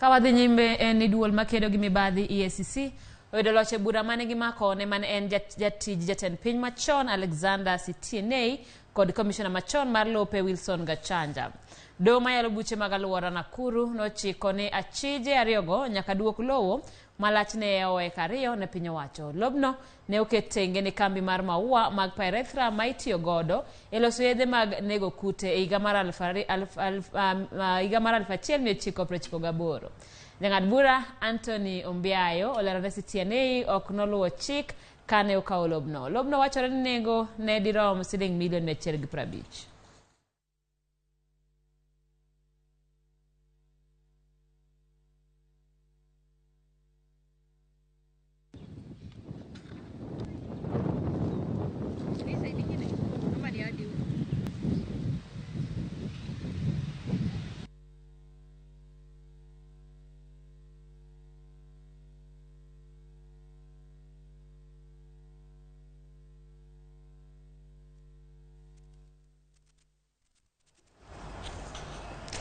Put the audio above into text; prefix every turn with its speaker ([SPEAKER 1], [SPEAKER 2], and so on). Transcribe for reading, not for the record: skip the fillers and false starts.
[SPEAKER 1] Kawadhi nyimbe en duol makedo gi mibadhi EACC oyudo loch e bura mane gimako ne man en jatij jatend piny machon Alexander Sitienei kod komishona machon mar lope Wilson Gachanja. Doho mayalo buche mag aluora Nakuru nochiko ne achije ariyogo nyaka duok lowo malachne oeka ariyo ne piny owacho. Lobno ne oket tenge ne kambi mar maua mag pyrethrum ma itiyo godo e loso yedhe mag nego kute e higa mar 1998. Jang'ad bura Anthony Ombiayo olero ne Sitienei ok noluwo chik kane okawo lobno. Lobno wachore ni nego ne dirom siling milion 150.